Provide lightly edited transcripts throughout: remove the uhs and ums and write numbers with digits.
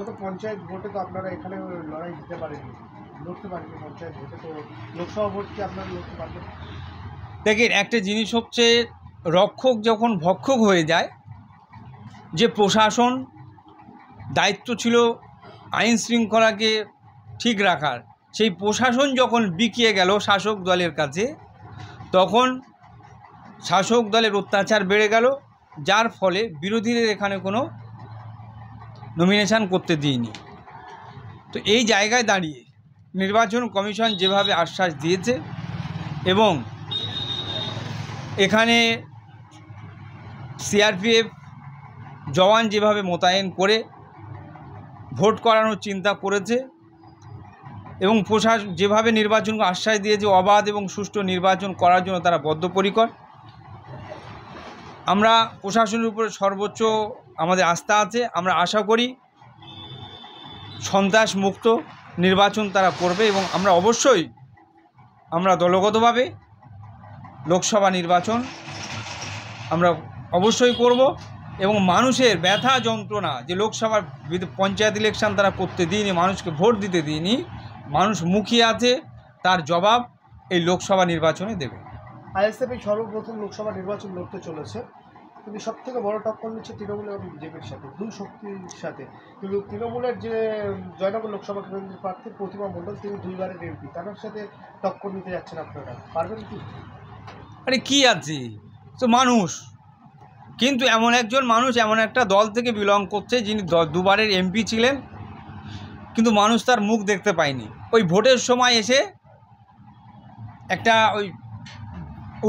তো পঞ্চায়েত ভোটে তো আপনারা এখানে লড়াই দিতে পারেননি, লড়তে পারেননি পঞ্চায়েত ভোটে, তো লোকসভা ভোট কি আপনারা লড়তে পারবেন? দেখেন, একটা জিনিস হচ্ছে, রক্ষক যখন ভক্ষক হয়ে যায়, যে প্রশাসন দায়িত্ব ছিল আইন শৃঙ্খলাকে ঠিক রাখার, সেই প্রশাসন যখন বিকিয়ে গেল শাসক দলের কাছে, তখন শাসক দলের অত্যাচার বেড়ে গেল, যার ফলে বিরোধীদের এখানে কোনো নমিনেশন করতে দিইনি। তো এই জায়গায় দাঁড়িয়ে নির্বাচন কমিশন যেভাবে আশ্বাস দিয়েছে এবং এখানে সিআরপিএফ জওয়ান যেভাবে মোতায়েন করে ভোট করানোর চিন্তা করেছে এবং প্রশাসন যেভাবে নির্বাচনকে আশ্বাস দিয়েছে অবাধ এবং সুষ্ঠু নির্বাচন করার জন্য তারা বদ্ধপরিকর। আমরা প্রশাসনের উপরে সর্বোচ্চ আমাদের আস্থা আছে। আমরা আশা করি সন্ত্রাস মুক্ত নির্বাচন তারা করবে এবং আমরা অবশ্যই দলগতভাবে লোকসভা নির্বাচন আমরা অবশ্যই করব এবং মানুষের ব্যথা যন্ত্রণা যে লোকসভার পঞ্চায়েত ইলেকশন তারা করতে দিইনি, মানুষকে ভোট দিতে দিইনি, মানুষ মুখিয়ে আছে, তার জবাব এই লোকসভা নির্বাচনে দেবে। আইএসএফ এই সর্বপ্রথম লোকসভা নির্বাচন লড়তে চলেছে, কিন্তু সব থেকে বড় টক্কর নিচ্ছে তৃণমূল এবং বিজেপির সাথে, দুই শক্তির সাথে। কিন্তু তৃণমূলের যে জয়নগর লোকসভা কেন্দ্রের প্রার্থী প্রতিমা মণ্ডল, তিনি দুইবারের এমপি, তার সাথে টক্কর নিতে যাচ্ছেন আপনারা, পারবেন কি? আরে কী আছে, তো মানুষ, কিন্তু এমন একজন মানুষ এমন একটা দল থেকে বিলং করছে যিনি দুবারের এমপি ছিলেন, কিন্তু মানুষ তার মুখ দেখতে পায়নি। ওই ভোটের সময় এসে একটা ওই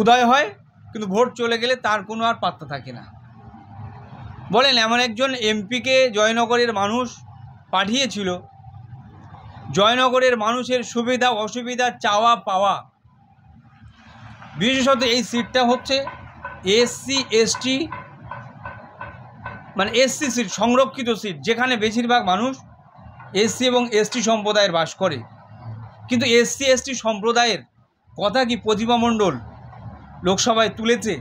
উদয় হয়, কিন্তু ভোট চলে গেলে তার কোনো আর পাত্তা থাকে না। বলেন, এমন একজন এমপিকে জয়নগরের মানুষ পাঠিয়েছিল, জয়নগরের মানুষের সুবিধা অসুবিধা চাওয়া পাওয়া, বিশেষত এই সিটটা হচ্ছে এসসি এসটি মানে এসসি সিট, সংরক্ষিত সিট, যেখানে বেশিরভাগ মানুষ এসসি এবং এসটি সম্প্রদায়ের বাস করে। কিন্তু এসসি এসটি সম্প্রদায়ের কথা কি প্রতিমা মণ্ডল লোকসভায় তুলেছে?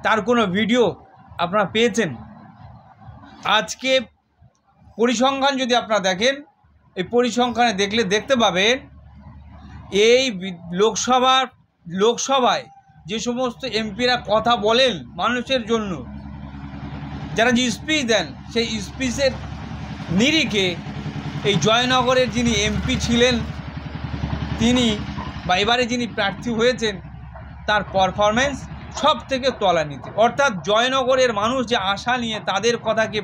তার কোনো ভিডিও আপনারা পেয়েছেন? আজকে পরিসংখ্যান যদি আপনারা দেখেন, এই পরিসংখ্যানে দেখলে দেখতে পাবেন এই লোকসভায় যে সমস্ত এমপিরা কথা বলেন মানুষের জন্য, যারা যে স্পিচ দেন, সেই স্পিচের নিরিখে এই জয়নগরের যিনি এমপি ছিলেন তিনি বা এবারে যিনি প্রার্থী হয়েছেন তার পারফরমেন্স সব থেকে তলানিতে। অর্থাৎ জয়নগরের মানুষ যে আশা নিয়ে তাদের কথাকে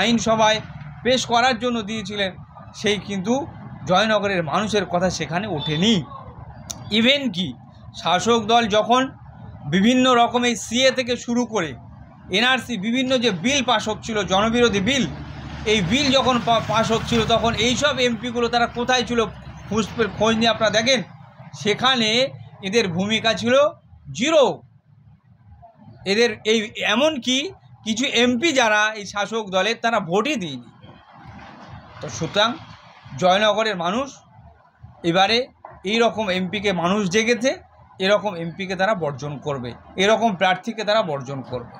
আইনসভায় পেশ করার জন্য দিয়েছিলেন, সেই কিন্তু জয়নগরের মানুষের কথা সেখানে ওঠেনি। ইভেন কি শাসক দল যখন বিভিন্ন রকমের সিএ থেকে শুরু করে এনআরসি বিভিন্ন যে বিল পাস হচ্ছিল, জনবিরোধী বিল, এই বিল যখন পাস হচ্ছিল তখন এইসব এমপিগুলো তারা কোথায় ছিল খোঁজ নিয়ে আপনারা দেখেন, সেখানে এদের ভূমিকা ছিল জিরো। এদের এই এমনকি কিছু এমপি যারা এই শাসক দলের, তারা ভোটই দিইনি। তো সুতরাং জয়নগরের মানুষ এবারে এই রকম এমপিকে মানুষ জেগেছে, এরকম এমপিকে তারা বর্জন করবে, এরকম প্রার্থীকে তারা বর্জন করবে।